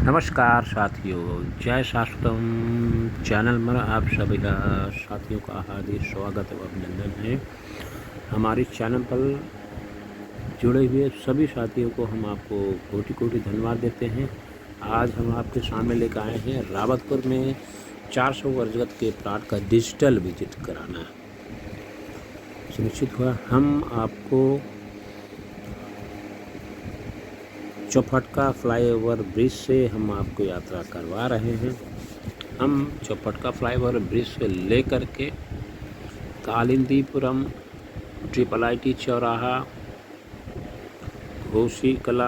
नमस्कार साथियों, जय शाश्वतम चैनल में आप सभी का साथियों का हार्दिक स्वागत और अभिनंदन है। हमारे चैनल पर जुड़े हुए सभी साथियों को हम आपको कोटि कोटि धन्यवाद देते हैं। आज हम आपके सामने लेकर आए हैं रावतपुर में 400 वर्ग गज के प्लाट का डिजिटल विजिट कराना सुनिश्चित हुआ। हम आपको चौपटका फ्लाईओवर ब्रिज से हम आपको यात्रा करवा रहे हैं। हम चौपटका फ्लाईओवर ब्रिज से लेकर के कालिंदीपुरम, ट्रिपल चौराहा, घोसी कला,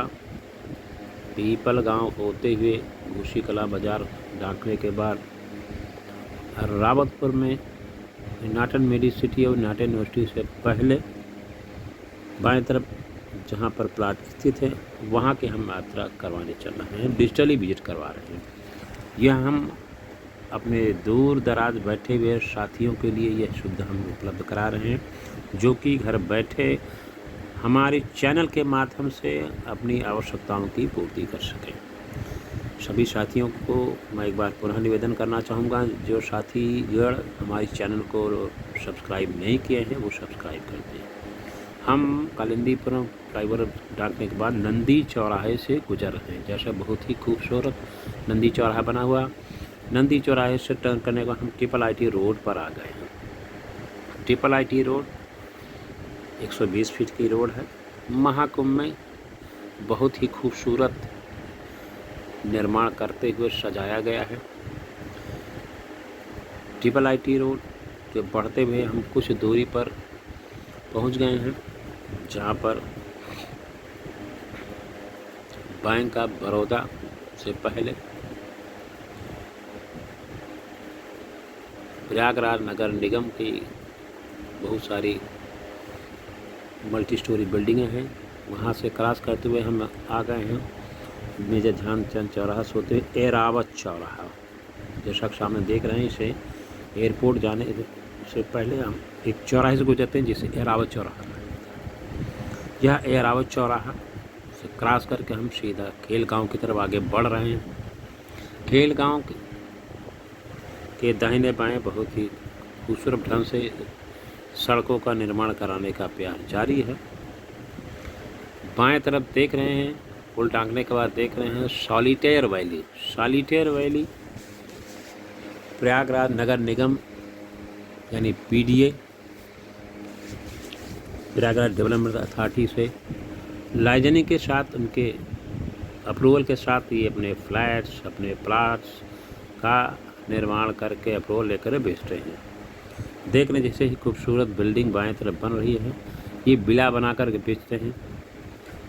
पीपल गांव होते हुए घोसी कला बाज़ार ढांकने के बाद रावतपुर में यूनाइटेड मेडिसिटी और यूनाइटेड यूनिवर्सिटी से पहले बाएं तरफ जहां पर प्लाट स्थित है वहां के हम यात्रा करवाने चल रहे हैं, डिजिटली विजिट करवा रहे हैं। यह हम अपने दूर दराज बैठे हुए साथियों के लिए यह सुविधा हम उपलब्ध करा रहे हैं, जो कि घर बैठे हमारे चैनल के माध्यम से अपनी आवश्यकताओं की पूर्ति कर सकें। सभी साथियों को मैं एक बार पुनः निवेदन करना चाहूँगा, जो साथीगण हमारे चैनल को सब्सक्राइब नहीं किए हैं वो सब्सक्राइब कर दें। हम कालिंदीपुरम फ्लाईओवर डालने के बाद नंदी चौराहे से गुजर रहे हैं। जैसा बहुत ही खूबसूरत नंदी चौराहा बना हुआ, नंदी चौराहे से टर्न करने के बाद हम ट्रिपल IT रोड पर आ गए हैं। ट्रिपल IT रोड 120 फीट की रोड है। महाकुंभ में बहुत ही खूबसूरत निर्माण करते हुए सजाया गया है। ट्रिपल IT रोड के बढ़ते हुए हम कुछ दूरी पर पहुंच गए हैं, जहां पर बैंक ऑफ बड़ौदा से पहले प्रयागराज नगर निगम की बहुत सारी मल्टी स्टोरी बिल्डिंगें हैं। वहां से क्रॉस करते हुए हम आ गए हैं मेजर ध्यानचंद चौराहा से होते हुए एरावत चौराहा। जैसा कि सामने देख रहे हैं, इसे एयरपोर्ट जाने से पहले हम एक चौराहे से गुजरते हैं जिसे एरावत चौराहा है। यह एरावत चौराहा से क्रॉस करके हम सीधा खेल गांव की तरफ आगे बढ़ रहे हैं। खेल गांव के दाहिने बाएं बहुत ही खूबसूरत ढंग से सड़कों का निर्माण कराने का प्रयास जारी है। बाएं तरफ देख रहे हैं, पुल टांगने के बाद देख रहे हैं solitaire valley. Solitaire valley Prayagraj नगर निगम यानी PDA, प्रयागराज डेवलपमेंट अथॉरिटी से लाइजनिंग के साथ, उनके अप्रूवल के साथ ये अपने फ्लैट्स, अपने प्लाट्स का निर्माण करके अप्रूवल लेकर बेचते हैं। देखने जैसे ही खूबसूरत बिल्डिंग बाएं तरफ बन रही है, ये विला बना कर के बेचते हैं।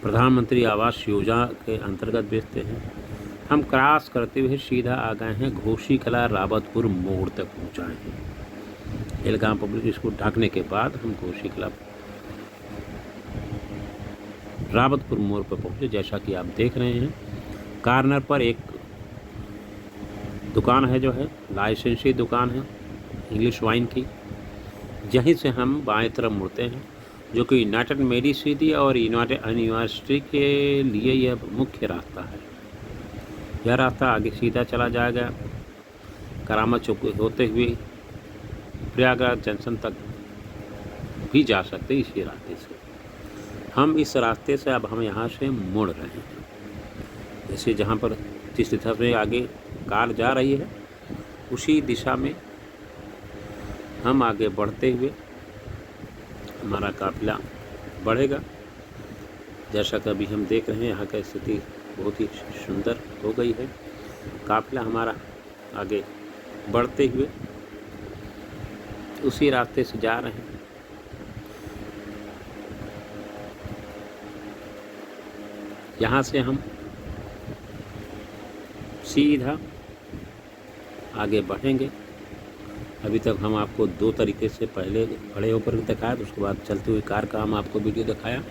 प्रधानमंत्री आवास योजना के अंतर्गत बेचते हैं। हम क्रॉस करते हुए सीधा आ गए हैं घोसी कला रावतपुर मोड़ तक पहुँचाए हैं। एलगाम पब्लिक स्कूल ढांकने के बाद हम घोसी कला रावतपुर मोड़ पर पहुँचे। जैसा कि आप देख रहे हैं, कॉर्नर पर एक दुकान है, जो है लाइसेंसी दुकान है इंग्लिश वाइन की। यहीं से हम बाएं तरफ मुड़ते हैं, जो कि यूनाइटेड मेडिसिटी और यूनाइटेड यूनिवर्सिटी के लिए यह मुख्य रास्ता है। यह रास्ता आगे सीधा चला जाएगा, करामा चौक होते हुए प्रयागराज जंक्शन तक भी जा सकते हैं इसी रास्ते से। हम इस रास्ते से अब हम यहाँ से मुड़ रहे हैं। जैसे जहाँ पर जिस दिशा से आगे कार जा रही है उसी दिशा में हम आगे बढ़ते हुए हमारा काफिला बढ़ेगा। जैसा कि अभी हम देख रहे हैं, यहाँ की स्थिति बहुत ही सुंदर हो गई है। काफिला हमारा आगे बढ़ते हुए उसी रास्ते से जा रहे हैं। यहाँ से हम सीधा आगे बढ़ेंगे। अभी तक हम आपको दो तरीके से पहले खड़े होकर दिखाया, तो उसके बाद चलते हुए कार का हम आपको वीडियो दिखाया।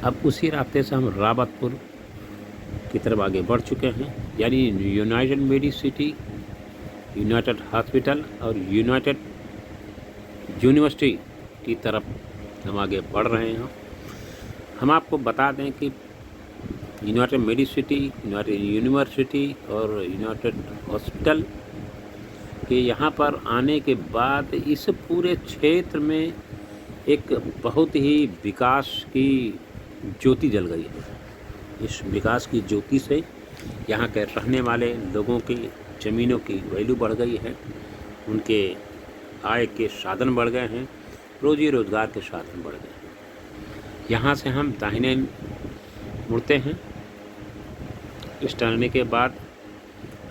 अब उसी रास्ते से हम रावतपुर की तरफ आगे बढ़ चुके हैं, यानी यूनाइटेड मेडिसिटी, यूनाइटेड हॉस्पिटल और यूनाइटेड यूनिवर्सिटी की तरफ हम आगे बढ़ रहे हैं। हम आपको बता दें कि यूनाइटेड मेडिसिटी, यूनाइटेड यूनिवर्सिटी और यूनाइटेड हॉस्पिटल के यहाँ पर आने के बाद इस पूरे क्षेत्र में एक बहुत ही विकास की ज्योति जल गई है। इस विकास की ज्योति से यहाँ के रहने वाले लोगों की ज़मीनों की वैल्यू बढ़ गई है, उनके आय के साधन बढ़ गए हैं, रोजी रोजगार के साधन बढ़ गए हैं। यहाँ से हम दाहिने मुड़ते हैं। इस टर्निंग के बाद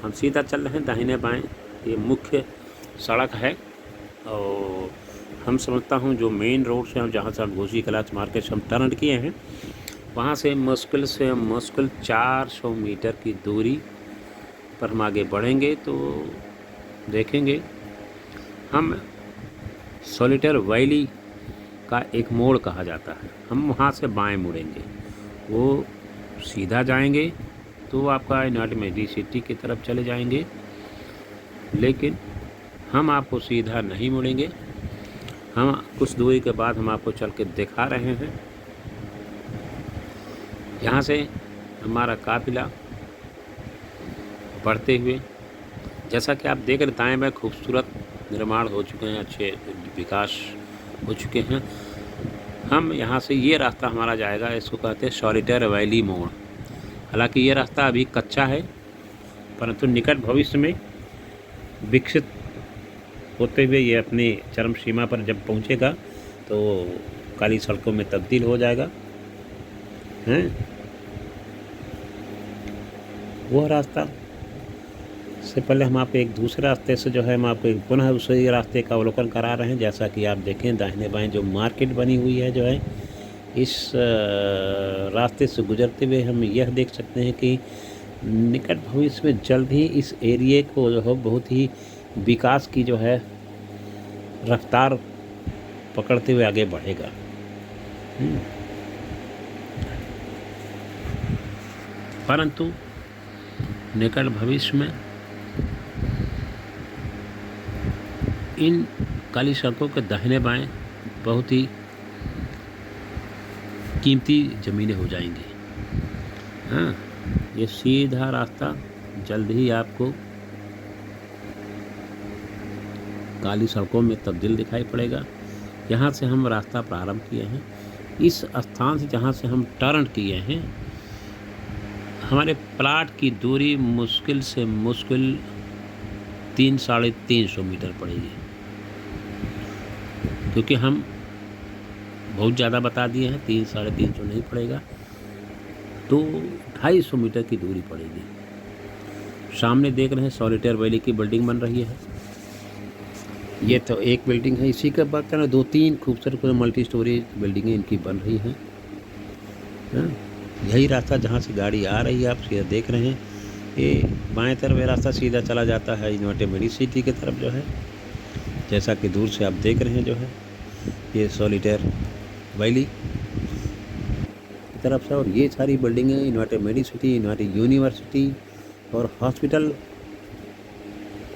हम सीधा चल रहे हैं दाहिने बाएं। ये मुख्य सड़क है और हम समझता हूँ जो मेन रोड से हम जहाँ से हम घोसी कलाच मार्केट से हम टर्न किए हैं, वहाँ से मुश्किल 400 मीटर की दूरी पर हम आगे बढ़ेंगे तो देखेंगे हम सॉलिटेयर वैली का एक मोड़ कहा जाता है। हम वहाँ से बाएं मुड़ेंगे, वो सीधा जाएंगे तो आपका यूनाइटेड मेडिसिटी की तरफ चले जाएंगे, लेकिन हम आपको सीधा नहीं मुड़ेंगे। हम कुछ दूरी के बाद हम आपको चल के दिखा रहे हैं। यहाँ से हमारा काफिला बढ़ते हुए, जैसा कि आप देख रहे दाएं बाएं खूबसूरत निर्माण हो चुके हैं, अच्छे विकास हो चुके हैं। हम यहाँ से ये रास्ता हमारा जाएगा, इसको कहते हैं सॉलिटेयर वैली मोड़। हालांकि ये रास्ता अभी कच्चा है, परंतु निकट भविष्य में विकसित होते हुए ये अपनी चरम सीमा पर जब पहुँचेगा तो काली सड़कों में तब्दील हो जाएगा। हैं वह रास्ता से पहले हम आपको एक दूसरे रास्ते से जो है हम आपको पुनः उसी रास्ते का अवलोकन करा रहे हैं। जैसा कि आप देखें दाहिने बाएं जो मार्केट बनी हुई है जो है, इस रास्ते से गुजरते हुए हम यह देख सकते हैं कि निकट भविष्य में जल्द ही इस एरिए को जो है बहुत ही विकास की जो है रफ्तार पकड़ते हुए आगे बढ़ेगा। परंतु निकट भविष्य में इन काली सड़कों के दाहिने बाएं बहुत ही कीमती ज़मीनें हो जाएंगी। हाँ, ये सीधा रास्ता जल्द ही आपको काली सड़कों में तब्दील दिखाई पड़ेगा। यहाँ से हम रास्ता प्रारंभ किए हैं। इस स्थान से जहाँ से हम टर्न किए हैं, हमारे प्लाट की दूरी मुश्किल से मुश्किल 300-350 मीटर पड़ेगी, क्योंकि हम बहुत ज़्यादा बता दिए हैं। 300-350 नहीं पड़ेगा तो 250 मीटर की दूरी पड़ेगी। सामने देख रहे हैं सॉलिटेयर वैली की बिल्डिंग बन रही है। ये तो एक बिल्डिंग है, इसी के बाद 2-3 खूबसूरत मल्टी स्टोरी बिल्डिंगें इनकी बन रही हैं। यही रास्ता जहाँ से गाड़ी आ रही है आप सीधा देख रहे हैं, ये बाएं तरफ ये रास्ता सीधा चला जाता है यूनाइटेड मेडिसिटी की तरफ जो है। जैसा कि दूर से आप देख रहे हैं जो है ये सॉलिटेयर वैली की तरफ से, और ये सारी बिल्डिंगें यूनाइटेड मेडिसिटी, यूनाइटेड यूनिवर्सिटी और हॉस्पिटल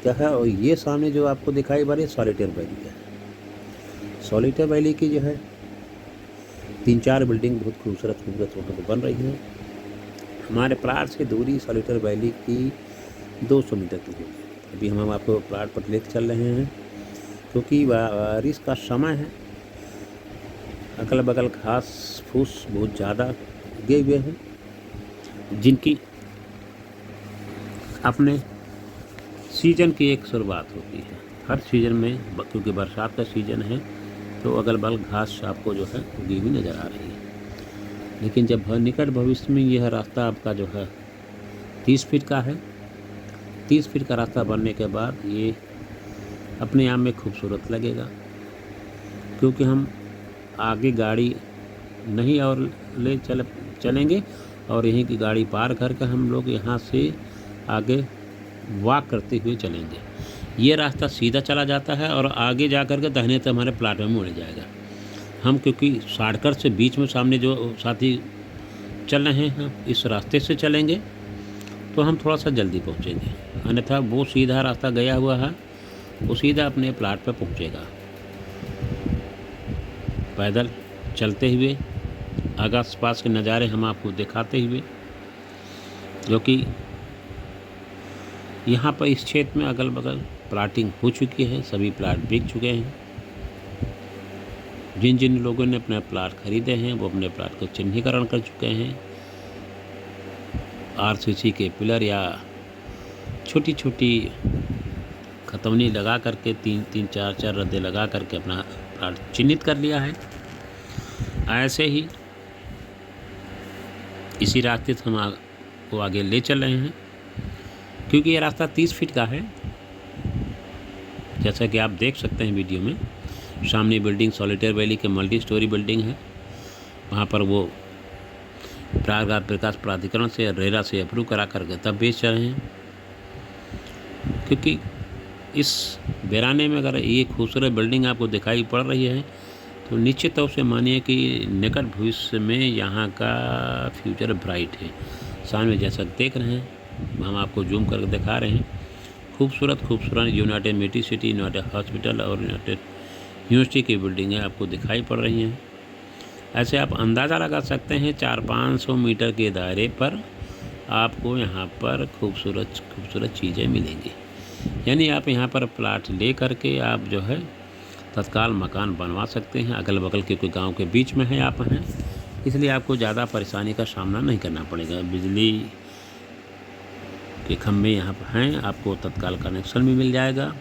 क्या है। और ये सामने जो आपको दिखाई पड़ रही है सॉलिटेयर वैली है। सॉलिटेयर वैली की जो है 3-4 बिल्डिंग बहुत खूबसूरत वहाँ पर बन रही है। हमारे प्लाट से दूरी सॉलिटेयर वैली की 200 मीटर की होगी। अभी हम आपको प्लाट पर लेकर चल रहे हैं, क्योंकि बारिश का समय है, अगल बगल घास फूस बहुत ज़्यादा उगे हुए हैं, जिनकी अपने सीजन की एक शुरुआत होती है। हर सीज़न में, क्योंकि बरसात का सीज़न है तो अगल बगल घास आपको जो है उगी हुई नज़र आ रही है। लेकिन जब निकट भविष्य में यह रास्ता आपका जो है 30 फीट का है, 30 फीट का रास्ता बनने के बाद ये अपने आप में खूबसूरत लगेगा, क्योंकि हम आगे गाड़ी नहीं और ले चलेंगे और यहीं की गाड़ी पार करके हम लोग यहाँ से आगे वॉक करते हुए चलेंगे। ये रास्ता सीधा चला जाता है और आगे जा कर के दाहिने तरफ हमारे प्लाट में मुड़ जाएगा। हम क्योंकि शॉर्टकट से बीच में सामने जो साथी चल रहे हैं इस रास्ते से चलेंगे तो हम थोड़ा सा जल्दी पहुंचेंगे, अन्यथा वो सीधा रास्ता गया हुआ है, वो सीधा अपने प्लाट पर पहुंचेगा। पैदल चलते हुए आस पास के नज़ारे हम आपको दिखाते हुए जो कि यहाँ पर इस क्षेत्र में अगल बगल प्लाटिंग हो चुकी है, सभी प्लाट बिक चुके हैं। जिन जिन लोगों ने अपने प्लाट खरीदे हैं वो अपने प्लाट को चिन्हीकरण कर चुके हैं। आरसीसी के पिलर या छोटी छोटी खतौनी लगा करके 3-3 4-4 रद्दे लगा करके अपना प्लाट चिन्हित कर लिया है। ऐसे ही इसी रास्ते से हम को आगे ले चल रहे हैं, क्योंकि ये रास्ता 30 फीट का है। जैसा कि आप देख सकते हैं वीडियो में, सामने बिल्डिंग सॉलिटेयर वैली के मल्टी स्टोरी बिल्डिंग है। वहाँ पर वो प्रयागराज विकास प्राधिकरण से रेरा से अप्रूव करा करके तब बेच रहे हैं। क्योंकि इस बेराने में अगर ये खूबसूरत बिल्डिंग आपको दिखाई पड़ रही है तो निश्चित तौर से मानिए कि निकट भविष्य में यहाँ का फ्यूचर ब्राइट है। सामने जैसा देख रहे हैं, हम आपको जूम करके दिखा रहे हैं, खूबसूरत United Medi City, United hospital और यूनाइटेड यूनिवर्सिटी की बिल्डिंगें आपको दिखाई पड़ रही हैं। ऐसे आप अंदाज़ा लगा सकते हैं 400-500 मीटर के दायरे पर आपको यहाँ पर खूबसूरत चीज़ें मिलेंगी। यानी आप यहाँ पर प्लाट ले करके आप जो है तत्काल मकान बनवा सकते हैं। अगल बगल के कोई गांव के बीच में है आप हैं, इसलिए आपको ज़्यादा परेशानी का सामना नहीं करना पड़ेगा। बिजली के खंभे यहाँ पर हैं, आपको तत्काल कनेक्शन भी मिल जाएगा।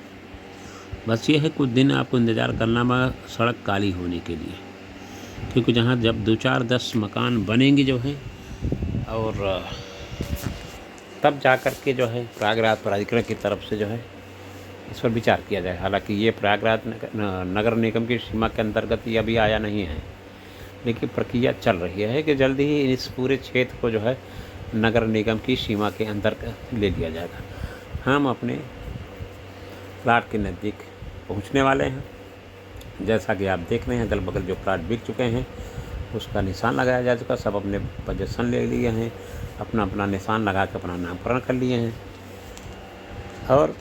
बस ये है कुछ दिन आपको इंतज़ार करना होगा सड़क काली होने के लिए, क्योंकि जहाँ जब 2-4-10 मकान बनेंगे जो है और तब जा कर के जो है प्रयागराज प्राधिकरण की तरफ से जो है इस पर विचार किया जाए। हालांकि ये प्रयागराज नगर निगम की सीमा के अंतर्गत ये अभी आया नहीं है, लेकिन प्रक्रिया चल रही है कि जल्दी ही इस पूरे क्षेत्र को जो है नगर निगम की सीमा के अंदर ले लिया जाएगा। हम अपने प्लाट के नज़दीक पहुंचने वाले हैं। जैसा कि आप देख रहे हैं, अगल बगल जो प्लाट बिक चुके हैं उसका निशान लगाया जा चुका। सब अपने पोजीशन ले लिए हैं, अपना अपना निशान लगा के अपना नामकरण कर लिए हैं। और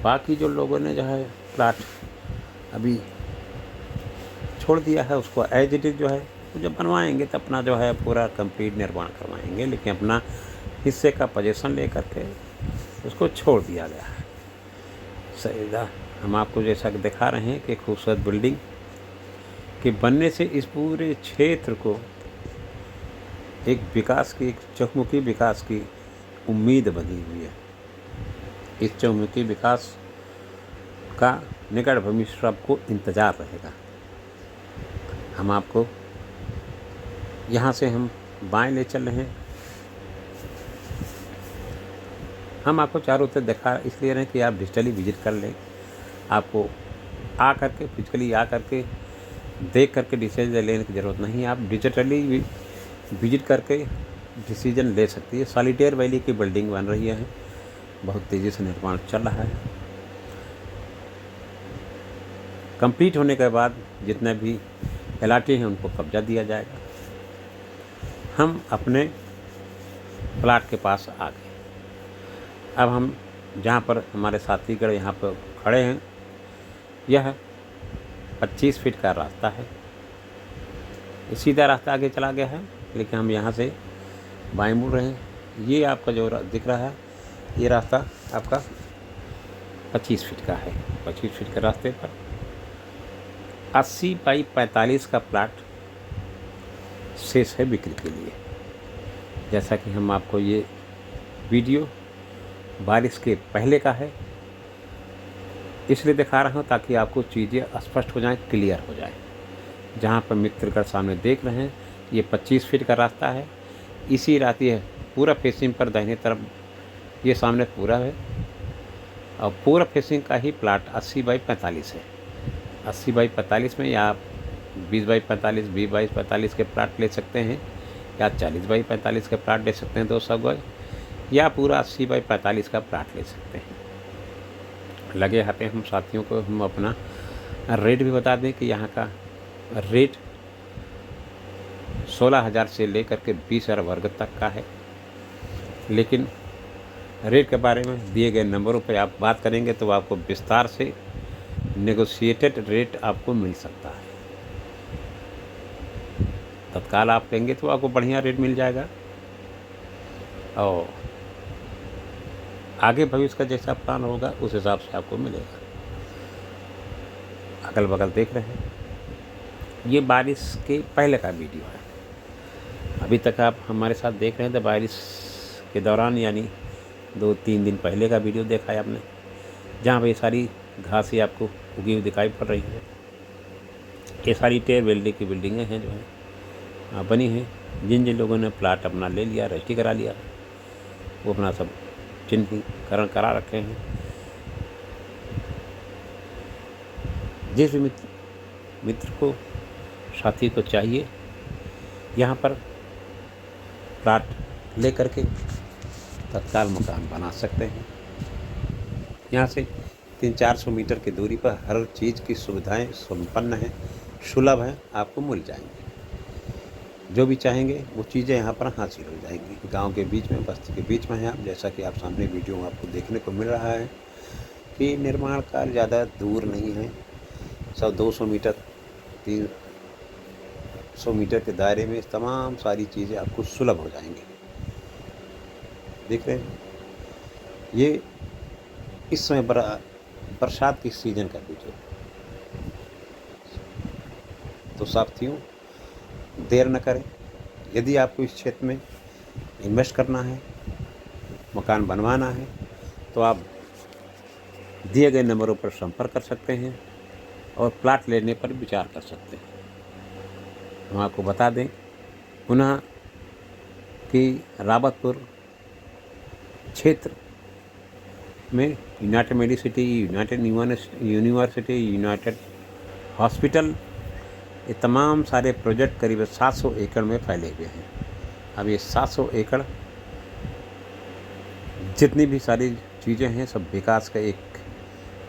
बाकी जो लोगों ने जो है प्लाट अभी छोड़ दिया है उसको एज इट इज़ जो है तो जब बनवाएंगे तो अपना जो है पूरा कंप्लीट निर्माण करवाएंगे, लेकिन अपना हिस्से का पोजीशन ले करके उसको छोड़ दिया गया है। सही, हम आपको जैसा कि दिखा रहे हैं कि खूबसूरत बिल्डिंग के बनने से इस पूरे क्षेत्र को एक विकास की, एक चहुमुखी विकास की उम्मीद बनी हुई है। इस चहुमुखी विकास का निकट भविष्य आपको इंतज़ार रहेगा। हम आपको यहाँ से हम बाएं ले चल रहे हैं। हम आपको चारों तरफ दिखा इसलिए रहे हैं कि आप डिजिटली विजिट कर लें। आपको आ करके फिजिकली आ करके देख करके डिसीजन लेने की ज़रूरत नहीं है। आप डिजिटली विजिट करके डिसीजन ले सकती है। सॉलिटेयर वैली की बिल्डिंग बन रही है, बहुत तेज़ी से निर्माण चल रहा है। कंप्लीट होने के बाद जितने भी इलाके हैं उनको कब्जा दिया जाएगा। हम अपने प्लाट के पास आ गए। अब हम जहाँ पर हमारे साथीगण यहाँ पर खड़े हैं, यह 25 फीट का रास्ता है। सीधा रास्ता आगे चला गया है, लेकिन हम यहाँ से बाएं मुड़ रहे हैं। ये आपका जो दिख रहा है ये रास्ता आपका 25 फीट का है। 25 फीट के रास्ते पर 80 बाई 45 का प्लाट शेष है बिक्री के लिए। जैसा कि हम आपको ये वीडियो बारिश के पहले का है, इसलिए दिखा रहा हूँ ताकि आपको चीज़ें स्पष्ट हो जाएं, क्लियर हो जाए। जहाँ पर मित्रगढ़ सामने देख रहे हैं ये 25 फीट का रास्ता है। इसी रास्ते है पूरा फेसिंग पर दाहिने तरफ ये सामने पूरा है, और पूरा फेसिंग का ही प्लाट 80 बाई 45 है। 80 बाई 45 में या आप 20 बाई 45, 20 बाई 45 के प्लाट ले सकते हैं, या 40 बाई 45 के प्लाट ले सकते हैं 200 गज, या पूरा 80 बाई 45 का प्लाट ले सकते हैं। लगे हाथे हम साथियों को हम अपना रेट भी बता दें कि यहाँ का रेट 16,000 से लेकर के 20,000 वर्ग तक का है। लेकिन रेट के बारे में दिए गए नंबरों पर आप बात करेंगे तो आपको विस्तार से नेगोशिएटेड रेट आपको मिल सकता है। तत्काल आप कहेंगे तो आपको बढ़िया रेट मिल जाएगा। और आगे भविष्य का जैसा प्लान होगा उस हिसाब से आपको मिलेगा। अगल बगल देख रहे हैं, ये बारिश के पहले का वीडियो है। अभी तक आप हमारे साथ देख रहे हैं तो बारिश के दौरान यानी 2-3 दिन पहले का वीडियो देखा है आपने, जहाँ पे ये सारी घासें आपको उगी हुई दिखाई पड़ रही है। ये सारी टेर वेल्डे की बिल्डिंगें हैं जो हैं बनी हैं। जिन जिन लोगों ने प्लाट अपना ले लिया, रजिस्ट्री करा लिया, वो अपना सब चिन्हीकरण करा रखे हैं। जिस भी मित्र को, साथी को चाहिए, यहाँ पर प्लाट ले करके तत्काल मकान बना सकते हैं। यहाँ से 300-400 मीटर की दूरी पर हर चीज़ की सुविधाएं संपन्न हैं, सुलभ हैं, आपको मिल जाएंगी। जो भी चाहेंगे वो चीज़ें यहाँ पर हासिल हो जाएंगी। गांव के बीच में, बस्ती के बीच में है आप, जैसा कि आप सामने वीडियो में आपको देखने को मिल रहा है कि निर्माण कार्य ज़्यादा दूर नहीं है। 100-200 मीटर, 300 मीटर के दायरे में तमाम सारी चीज़ें आपको सुलभ हो जाएंगी। देख रहे हैं, ये इस समय बरसात की सीजन का वीडियो। तो साथियों, देर न करें। यदि आपको इस क्षेत्र में इन्वेस्ट करना है, मकान बनवाना है, तो आप दिए गए नंबरों पर संपर्क कर सकते हैं और प्लाट लेने पर विचार कर सकते हैं। हम आपको बता दें पुनः कि रावतपुर क्षेत्र में United Medicity, United university, United hospital, ये तमाम सारे प्रोजेक्ट करीब 700 एकड़ में फैले हुए हैं। अब ये 700 एकड़ जितनी भी सारी चीज़ें हैं सब विकास का एक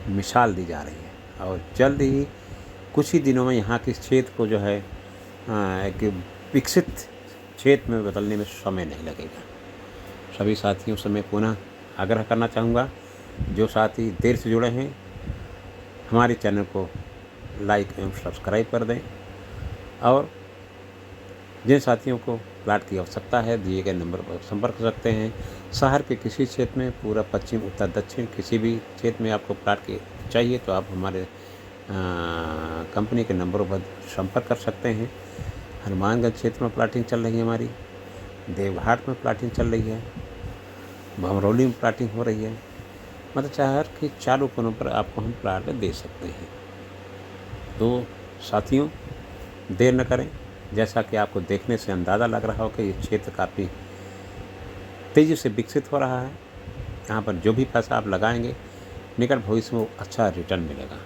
मिसाल दी जा रही है और जल्द ही कुछ ही दिनों में यहाँ के क्षेत्र को जो है एक विकसित क्षेत्र में बदलने में समय नहीं लगेगा। सभी साथियों से मैं पुनः आग्रह करना चाहूँगा, जो साथी देर से जुड़े हैं हमारे चैनल को लाइक एवं सब्सक्राइब कर दें और जिन साथियों को प्लाट की आवश्यकता है दिए गए नंबर पर संपर्क कर सकते हैं। शहर के किसी क्षेत्र में, पूरा पश्चिम, उत्तर, दक्षिण किसी भी क्षेत्र में आपको प्लाट की चाहिए तो आप हमारे कंपनी के नंबरों पर संपर्क कर सकते हैं। हनुमानगंज क्षेत्र में प्लाटिंग चल रही है हमारी, देवघाट में प्लाटिंग चल रही है, भमरौली में प्लाटिंग हो रही है। मतलब शहर के चारों कोनों पर आपको हम प्लाट दे सकते हैं। तो साथियों, देर न करें। जैसा कि आपको देखने से अंदाज़ा लग रहा हो कि ये क्षेत्र काफ़ी तेज़ी से विकसित हो रहा है। यहाँ पर जो भी पैसा आप लगाएंगे निकट भविष्य में अच्छा रिटर्न मिलेगा।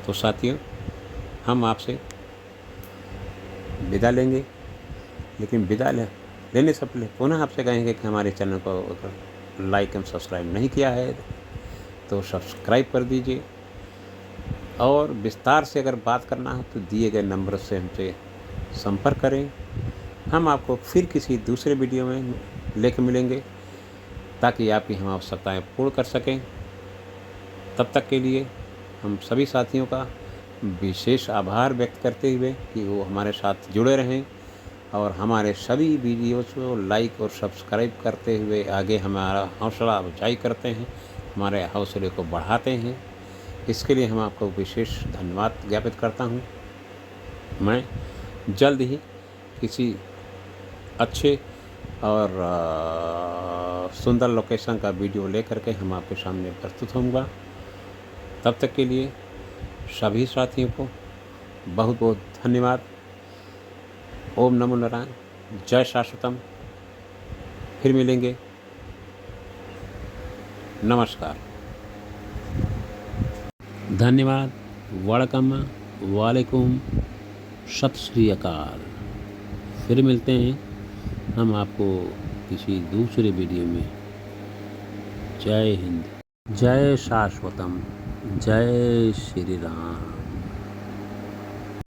तो साथियों, हम आपसे विदा लेंगे, लेकिन विदा लेने से पहले पुनः आपसे कहेंगे कि हमारे चैनल को अगर लाइक एवं सब्सक्राइब नहीं किया है तो सब्सक्राइब कर दीजिए और विस्तार से अगर बात करना हो तो दिए गए नंबर से हमसे संपर्क करें। हम आपको फिर किसी दूसरे वीडियो में लेकर मिलेंगे ताकि आपकी हम आवश्यकताएँ पूर्ण कर सकें। तब तक के लिए हम सभी साथियों का विशेष आभार व्यक्त करते हुए कि वो हमारे साथ जुड़े रहें और हमारे सभी वीडियोज़ को लाइक और सब्सक्राइब करते हुए आगे हमारा हौसला अफजाई करते हैं, हमारे हौसले को बढ़ाते हैं। इसके लिए हम आपको विशेष धन्यवाद ज्ञापित करता हूँ। मैं जल्द ही किसी अच्छे और सुंदर लोकेशन का वीडियो लेकर के हम आपके सामने प्रस्तुत होऊंगा। तब तक के लिए सभी साथियों को बहुत बहुत धन्यवाद। ओम नमो नारायण, जय शाश्वतम। फिर मिलेंगे। नमस्कार, धन्यवाद, वड़कम, वालेकुम, सत श्री अकाल। फिर मिलते हैं हम आपको किसी दूसरे वीडियो में। जय हिंद, जय शाश्वतम, जय श्री राम।